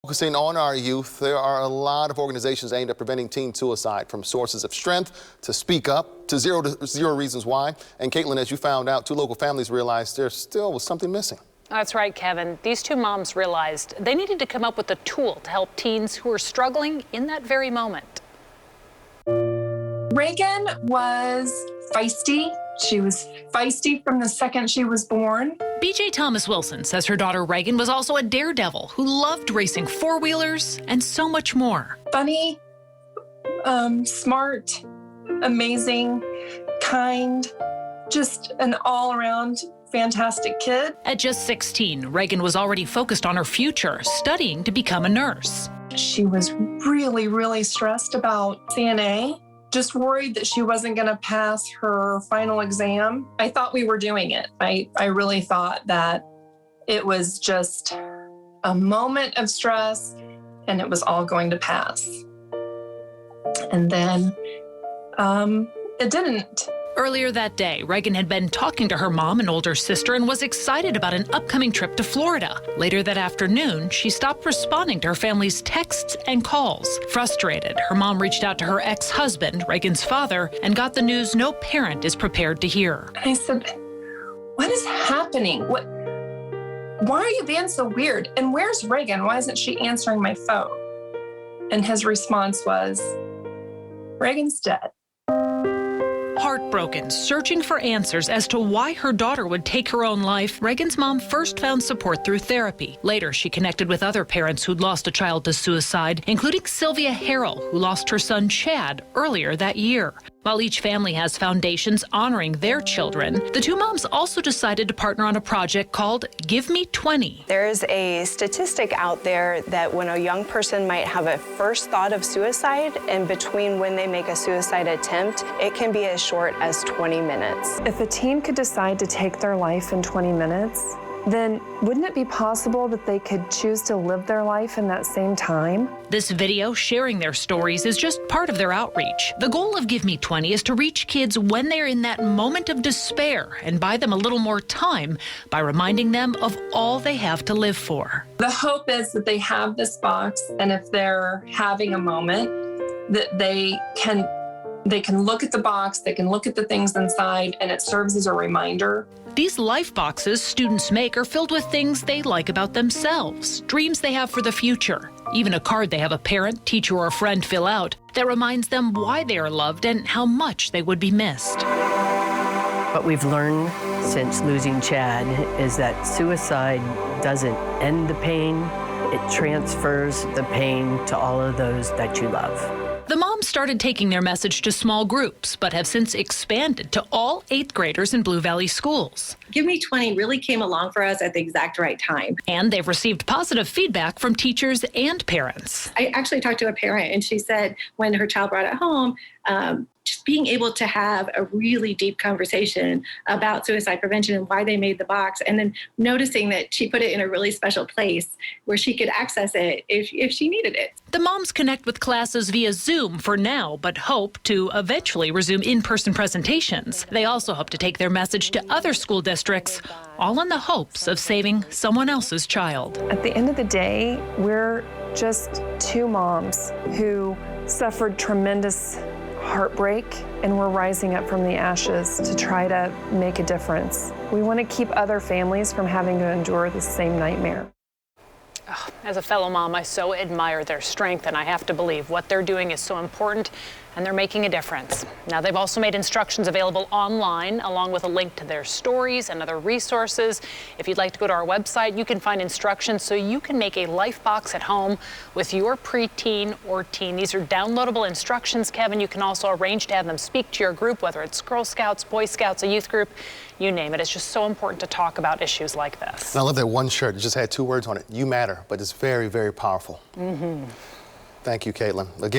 Focusing on our youth, there are a lot of organizations aimed at preventing teen suicide, from Sources of Strength to Speak Up to Zero Reasons Why. And Caitlin, as you found out, 2 local families realized there still was something missing. That's right, Kevin. These 2 moms realized they needed to come up with a tool to help teens who are struggling in that very moment. Reagan was feisty. She was feisty from the second she was born. BJ Thomas Wilson says her daughter Reagan was also a daredevil who loved racing 4-wheelers and so much more. Funny, smart, amazing, kind, just an all-around fantastic kid. At just 16, Reagan was already focused on her future, studying to become a nurse. She was really, really stressed about CNA. Just worried that she wasn't going to pass her final exam. I thought we were doing it. I really thought that it was just a moment of stress and it was all going to pass. And then it didn't. Earlier that day, Reagan had been talking to her mom and older sister and was excited about an upcoming trip to Florida. Later that afternoon, she stopped responding to her family's texts and calls. Frustrated, her mom reached out to her ex-husband, Reagan's father, and got the news no parent is prepared to hear. I said, what is happening? Why are you being so weird? And where's Reagan? Why isn't she answering my phone? And his response was, Reagan's dead. Heartbroken, searching for answers as to why her daughter would take her own life, Reagan's mom first found support through therapy. Later, she connected with other parents who'd lost a child to suicide, including Sylvia Harrell, who lost her son Chad earlier that year. While each family has foundations honoring their children, the 2 moms also decided to partner on a project called Give Me 20. There's a statistic out there that when a young person might have a first thought of suicide and between when they make a suicide attempt, it can be as short as 20 minutes. If a teen could decide to take their life in 20 minutes, then wouldn't it be possible that they could choose to live their life in that same time? This video sharing their stories is just part of their outreach. The goal of Give Me 20 is to reach kids when they're in that moment of despair and buy them a little more time by reminding them of all they have to live for. The hope is that they have this box, and if they're having a moment, that they can look at the box, they can look at the things inside, and it serves as a reminder. These life boxes students make are filled with things they like about themselves, dreams they have for the future, even a card they have a parent, teacher, or friend fill out that reminds them why they are loved and how much they would be missed. What we've learned since losing Chad is that suicide doesn't end the pain, it transfers the pain to all of those that you love. The moms started taking their message to small groups, but have since expanded to all 8th graders in Blue Valley schools. Give Me 20 really came along for us at the exact right time. And they've received positive feedback from teachers and parents. I actually talked to a parent, and she said when her child brought it home, just being able to have a really deep conversation about suicide prevention and why they made the box, and then noticing that she put it in a really special place where she could access it if she needed it. The moms connect with classes via Zoom for now, but hope to eventually resume in-person presentations. They also hope to take their message to other school districts, all in the hopes of saving someone else's child. At the end of the day, we're just 2 moms who suffered tremendous heartbreak, and we're rising up from the ashes to try to make a difference. We want to keep other families from having to endure the same nightmare. As a fellow mom, I so admire their strength, and I have to believe what they're doing is so important, and they're making a difference. Now, they've also made instructions available online, along with a link to their stories and other resources. If you'd like to go to our website, you can find instructions so you can make a life box at home with your preteen or teen. These are downloadable instructions, Kevin. You can also arrange to have them speak to your group, whether it's Girl Scouts, Boy Scouts, a youth group, you name it. It's just so important to talk about issues like this. And I love that one shirt. It just had 2 words on it. You matter, but it's very, very powerful. Thank you, Caitlin. Again.